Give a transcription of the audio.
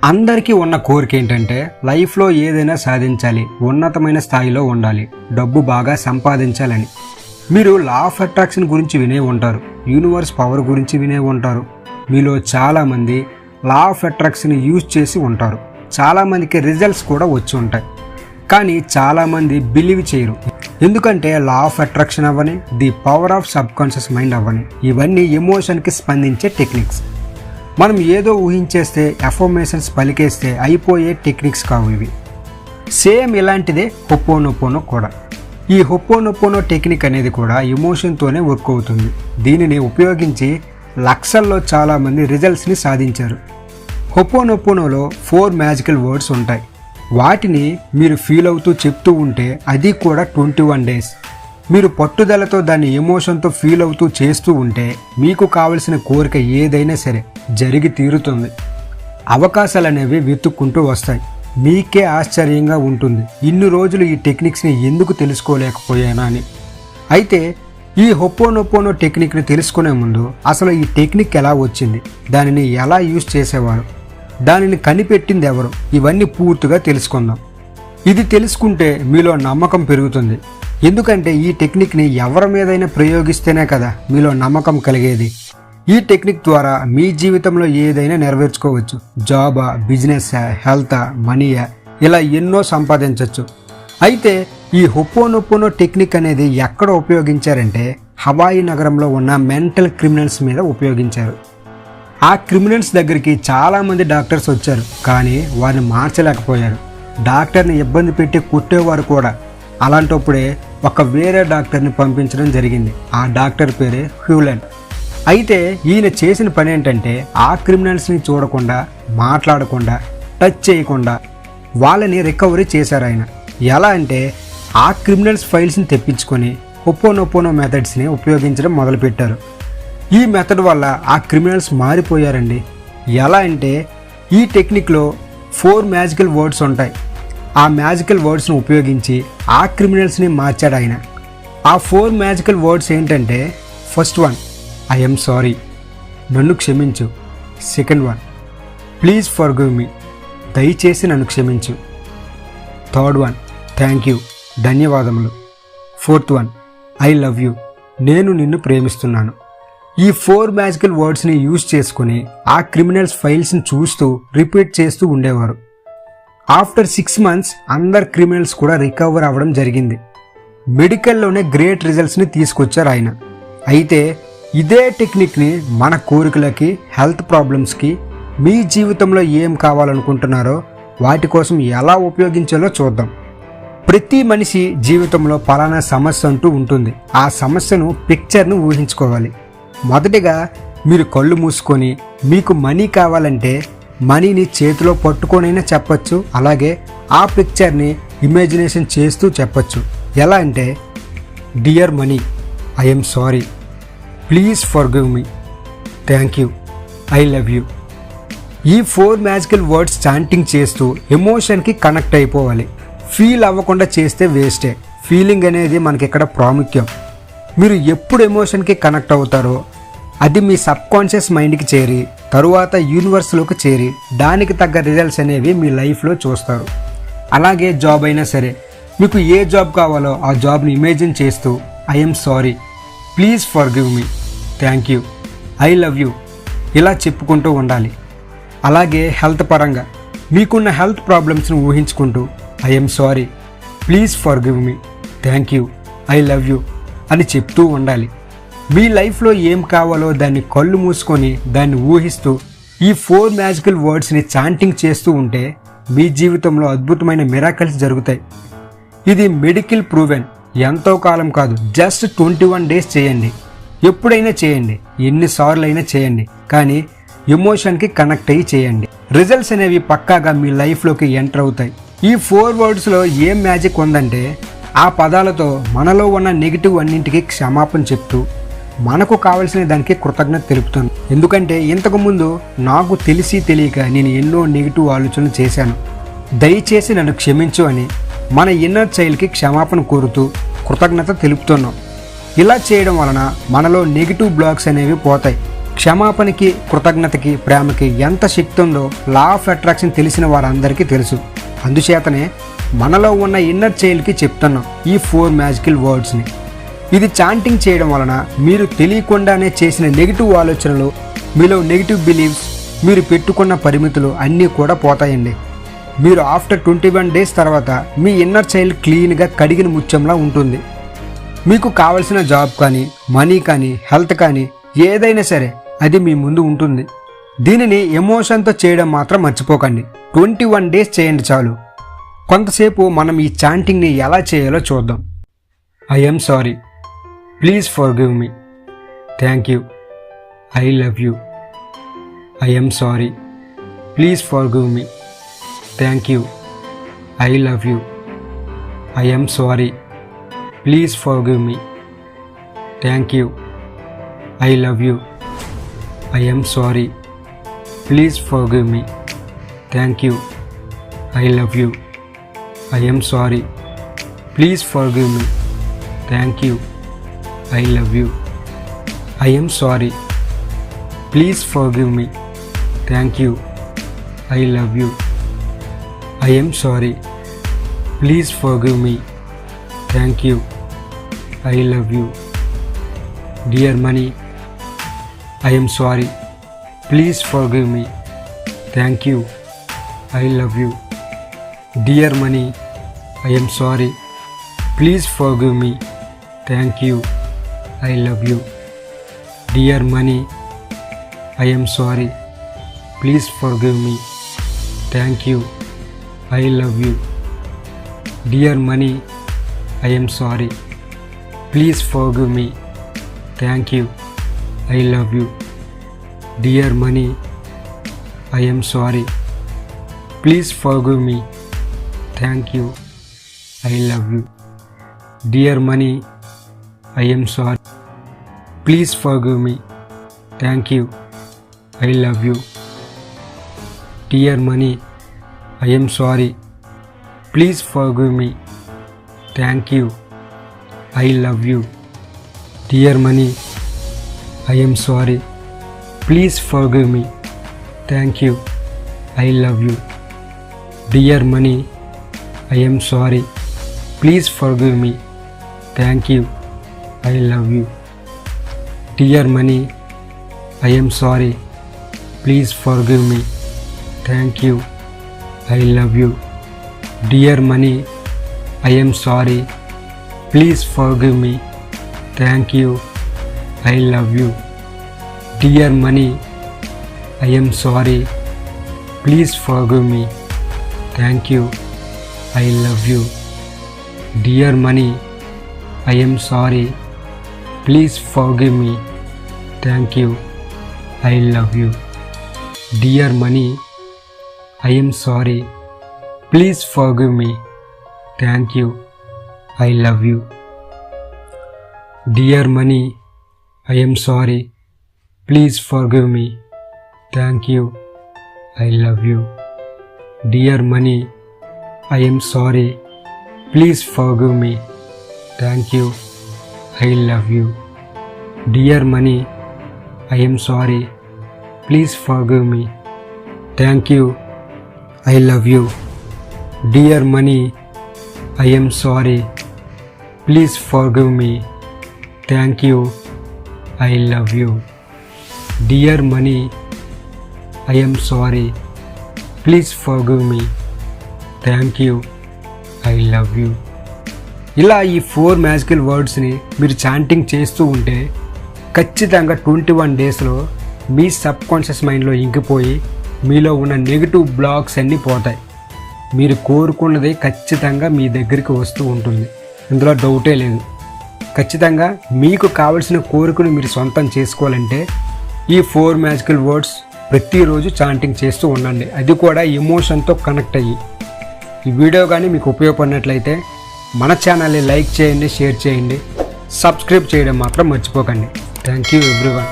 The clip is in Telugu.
అందరికీ ఉన్న కోరిక ఏంటంటే లైఫ్లో ఏదైనా సాధించాలి, ఉన్నతమైన స్థాయిలో ఉండాలి, డబ్బు బాగా సంపాదించాలని. మీరు లా ఆఫ్ అట్రాక్షన్ గురించి వినే ఉంటారు, యూనివర్స్ పవర్ గురించి వినే ఉంటారు. మీలో చాలామంది లా ఆఫ్ అట్రాక్షన్ యూజ్ చేసి ఉంటారు. చాలామందికి రిజల్ట్స్ కూడా వచ్చి ఉంటాయి. కానీ చాలామంది బిలీవ్ చేయరు. ఎందుకంటే లా ఆఫ్ అట్రాక్షన్ అవ్వని, the power of sub conscious mind అవ్వని, ఇవన్నీ ఎమోషన్కి స్పందించే టెక్నిక్స్. మనం ఏదో ఊహించేస్తే, అఫర్మేషన్స్ పలికేస్తే అయిపోయే టెక్నిక్స్ కావు ఇవి. సేమ్ ఇలాంటిదే హొపోనొపోనో కూడా. ఈ హొపోనొపోనో టెక్నిక్ అనేది కూడా ఎమోషన్తోనే వర్క్ అవుతుంది. దీనిని ఉపయోగించి లక్షల్లో చాలామంది రిజల్ట్స్ని సాధించారు. హొపోనొపోనోలో 4 మ్యాజికల్ వర్డ్స్ ఉంటాయి. వాటిని మీరు ఫీల్ అవుతూ చెప్తూ ఉంటే అది కూడా 21 డేస్. మీరు పట్టుదలతో దాన్ని ఎమోషన్తో ఫీల్ అవుతూ చేస్తూ ఉంటే మీకు కావలసిన కోరిక ఏదైనా సరే జరిగి తీరుతుంది. అవకాశాలు అనేవి వెతుక్కుంటూ వస్తాయి. మీకే ఆశ్చర్యంగా ఉంటుంది, ఇన్ని రోజులు ఈ టెక్నిక్స్ని ఎందుకు తెలుసుకోలేకపోయానా అని. అయితే ఈ హొపోనొపోనో టెక్నిక్ని తెలుసుకునే ముందు అసలు ఈ టెక్నిక్ ఎలా వచ్చింది, దానిని ఎలా యూజ్ చేసేవారు, దానిని కనిపెట్టింది ఎవరు, ఇవన్నీ పూర్తిగా తెలుసుకుందాం. ఇది తెలుసుకుంటే మీలో నమ్మకం పెరుగుతుంది. ఎందుకంటే ఈ టెక్నిక్ని ఎవరి మీదైనా ప్రయోగిస్తేనే కదా మీలో నమ్మకం కలిగేది. ఈ టెక్నిక్ ద్వారా మీ జీవితంలో ఏదైనా నెరవేర్చుకోవచ్చు. జాబా, బిజినెస్సా, హెల్తా, మనీయా, ఇలా ఎన్నో సంపాదించవచ్చు. అయితే ఈ హొపోనొపోనో టెక్నిక్ అనేది ఎక్కడ ఉపయోగించారంటే హవాయి నగరంలో ఉన్న మెంటల్ క్రిమినల్స్ మీద ఉపయోగించారు. ఆ క్రిమినల్స్ దగ్గరికి చాలామంది డాక్టర్స్ వచ్చారు, కానీ వారిని మార్చలేకపోయారు. డాక్టర్ని ఇబ్బంది పెట్టి కుట్టేవారు కూడా. అలాంటప్పుడే ఒక వేరే డాక్టర్ని పంపించడం జరిగింది. ఆ డాక్టర్ పేరే హ్యూలెన్. అయితే ఈయన చేసిన పని ఏంటంటే ఆ క్రిమినల్స్ని చూడకుండా, మాట్లాడకుండా, టచ్ చేయకుండా వాళ్ళని రికవరీ చేశారు ఆయన. ఎలా అంటే ఆ క్రిమినల్స్ ఫైల్స్ని తెప్పించుకొని హొపోనొపోనో మెథడ్స్ని ఉపయోగించడం మొదలుపెట్టారు. ఈ మెథడ్ వల్ల ఆ క్రిమినల్స్ మారిపోయారండి. ఎలా అంటే ఈ టెక్నిక్లో 4 మ్యాజికల్ వర్డ్స్ ఉంటాయి. ఆ మ్యాజికల్ వర్డ్స్ని ఉపయోగించి ఆ క్రిమినల్స్ని మార్చాడు ఆయన. ఆ 4 మ్యాజికల్ వర్డ్స్ ఏంటంటే, first one I am sorry, నన్ను క్షమించు. సెకండ్ వన్ ప్లీజ్ ఫర్గివ్ మీ, దయచేసి నన్ను క్షమించు. థర్డ్ వన్ థ్యాంక్ యూ, ధన్యవాదములు. Fourth one I love you, నేను నిన్ను ప్రేమిస్తున్నాను. ఈ 4 మ్యాజికల్ వర్డ్స్ని యూజ్ చేసుకుని ఆ క్రిమినల్స్ ఫైల్స్ని చూస్తూ రిపీట్ చేస్తూ ఉండేవారు. ఆఫ్టర్ 6 months అందరు క్రిమినల్స్ కూడా రికవర్ అవ్వడం జరిగింది. మెడికల్లోనే గ్రేట్ రిజల్ట్స్ని తీసుకొచ్చారు ఆయన. అయితే ఇదే టెక్నిక్ని మన కోరికలకి, హెల్త్ ప్రాబ్లమ్స్కి, మీ జీవితంలో ఏం కావాలనుకుంటున్నారో వాటి కోసం ఎలా ఉపయోగించాలో చూద్దాం. ప్రతి మనిషి జీవితంలో పలానా సమస్య అంటూ ఉంటుంది. ఆ సమస్యను, పిక్చర్ను ఊహించుకోవాలి. మొదటిగా మీరు కళ్ళు మూసుకొని మీకు మనీ కావాలంటే మనీని చేతిలో పట్టుకొనైనా చెప్పచ్చు. అలాగే ఆ పిక్చర్ని ఇమాజినేషన్ చేస్తూ చెప్పచ్చు. ఎలా అంటే, dear money, I am sorry, please forgive me, thank you, I love you. ఈ 4 మ్యాజికల్ వర్డ్స్ చాంటింగ్ చేస్తూ ఎమోషన్కి కనెక్ట్ అయిపోవాలి. ఫీల్ అవ్వకుండా చేస్తే వేస్టే. ఫీలింగ్ అనేది మనకి ఇక్కడ ప్రాముఖ్యం. మీరు ఎప్పుడు ఎమోషన్కి కనెక్ట్ అవుతారో అది మీ సబ్ కాన్షియస్ మైండ్కి చేరి తరువాత యూనివర్స్లోకి చేరి దానికి తగ్గ రిజల్ట్స్ అనేవి మీ లైఫ్లో చూస్తారు. అలాగే జాబ్ అయినా సరే, మీకు ఏ జాబ్ కావాలో ఆ జాబ్ని ఇమేజిన్ చేస్తూ I am sorry, please forgive me, thank you, I love you ఇలా చెప్పుకుంటూ ఉండాలి. అలాగే హెల్త్ పరంగా మీకున్న హెల్త్ ప్రాబ్లమ్స్ని ఊహించుకుంటూ I am sorry, please forgive me, thank you, I love you అని చెప్తూ ఉండాలి. మీ లైఫ్లో ఏం కావాలో దాన్ని కళ్ళు మూసుకొని దాన్ని ఊహిస్తూ ఈ 4 మ్యాజికల్ వర్డ్స్ని చాంటింగ్ చేస్తూ ఉంటే మీ జీవితంలో అద్భుతమైన మిరాకిల్స్ జరుగుతాయి. ఇది మెడికల్ ప్రూవెన్. ఎంతో కాలం కాదు, జస్ట్ 21 డేస్ చేయండి. ఎప్పుడైనా చేయండి, ఎన్నిసార్లు అయినా చేయండి, కానీ ఎమోషన్కి కనెక్ట్ అయ్యి చేయండి. రిజల్ట్స్ అనేవి పక్కాగా మీ లైఫ్లోకి ఎంటర్ అవుతాయి. ఈ 4 వర్డ్స్లో ఏం మ్యాజిక్ ఉందంటే, ఆ పదాలతో మనలో ఉన్న నెగిటివ్ అన్నింటికి క్షమాపణ చెప్తూ మనకు కావలసిన దానికి కృతజ్ఞత తెలుపుతాను. ఎందుకంటే ఇంతకుముందు నాకు తెలిసి తెలియక నేను ఎన్నో నెగిటివ్ ఆలోచనలు చేశాను, దయచేసి నన్ను క్షమించు అని మన ఇన్నర్ చైల్డ్కి క్షమాపణ కోరుతూ కృతజ్ఞత తెలుపుతున్నాం. ఇలా చేయడం వలన మనలో నెగిటివ్ బ్లాక్స్ అనేవి పోతాయి. క్షమాపణకి, కృతజ్ఞతకి, ప్రేమకి ఎంత శక్తి ఉందో లా ఆఫ్ అట్రాక్షన్ తెలిసిన వారందరికీ తెలుసు. అందుచేతనే మనలో ఉన్న ఇన్నర్ చైల్డ్కి చెప్తున్నాం ఈ 4 మ్యాజికల్ వర్డ్స్ని. ఇది చాంటింగ్ చేయడం వలన మీరు తెలియకుండానే చేసిన నెగిటివ్ ఆలోచనలు, మీలో నెగిటివ్ బిలీవ్స్, మీరు పెట్టుకున్న పరిమితులు అన్నీ కూడా పోతాయండి. మీరు ఆఫ్టర్ 21 డేస్ తర్వాత మీ ఇన్నర్ చైల్డ్ క్లీన్గా కడిగిన ముత్యంలా ఉంటుంది. మీకు కావలసిన జాబ్ కానీ, మనీ కానీ, హెల్త్ కానీ ఏదైనా సరే అది మీ ముందు ఉంటుంది. దీనిని ఎమోషన్తో చేయడం మాత్రం మర్చిపోకండి. 21 డేస్ చేయండి చాలు. కొంతసేపు మనం ఈ చాంటింగ్ని ఎలా చేయాలో చూద్దాం. I am sorry, please forgive me, thank you, I love you. I am sorry, please forgive me, thank you, I love you. I am sorry, please forgive me, thank you, I love you. I am sorry, please forgive me, thank you, I love you. I am sorry, please forgive me, thank you, I love you. I am sorry, please forgive me, thank you, I love you. I am sorry, please forgive me, thank you, I love you. Dear money, I am sorry, please forgive me, thank you, I love you. Dear money, I am sorry, please forgive me, thank you, I love you. Dear money, I am sorry, please forgive me, thank you, I love you. Dear money, I am sorry, please forgive me, thank you, I love you. Dear money, I am sorry, please forgive me, thank you, I love you. Dear money, I am sorry, please forgive me, thank you, I love you. Dear money, I am sorry, please forgive me, thank you, I love you. Dear money, I am sorry, please forgive me, thank you, I love you. Dear money, I am sorry, please forgive me, thank you, I love you. Dear money, I am sorry, please forgive me, thank you, I love you. Dear money, I am sorry, please forgive me, thank you, I love you. Dear money, I am sorry, please forgive me, thank you, I love you. Dear money, I am sorry, please forgive me, thank you, I love you. Dear money, I am sorry, please forgive me, thank you, I love you. Dear money, I am sorry, please forgive me, thank you, I love you. Dear money, I am sorry, please forgive me, thank you, I love you. Dear money, I am sorry, please forgive me, thank you, I love you. Dear money, I am sorry, please forgive me, thank you, I love you. Dear money, I am sorry, please forgive me, thank you, I love you. ఇలా ఈ 4 మ్యాజికల్ వర్డ్స్ని మీరు చాంటింగ్ చేస్తూ ఉంటే ఖచ్చితంగా 21 డేస్లో మీ సబ్ కాన్షియస్ మైండ్లో ఇంకిపోయి మీలో ఉన్న నెగిటివ్ బ్లాక్స్ అన్నీ పోతాయి. మీరు కోరుకున్నది ఖచ్చితంగా మీ దగ్గరికి వస్తూ ఉంటుంది. ఇందులో డౌటే లేదు. ఖచ్చితంగా మీకు కావలసిన కోరికను మీరు సొంతం చేసుకోవాలంటే ఈ 4 మ్యాజికల్ వర్డ్స్ ప్రతిరోజు చాంటింగ్ చేస్తూ ఉండండి. అది కూడా ఎమోషన్తో కనెక్ట్ అయ్యి. ఈ వీడియో కానీ మీకు ఉపయోగపడినట్లయితే మన ఛానల్ని లైక్ చేయండి, షేర్ చేయండి, సబ్స్క్రైబ్ చేయడం మాత్రం మర్చిపోకండి. Thank you everyone.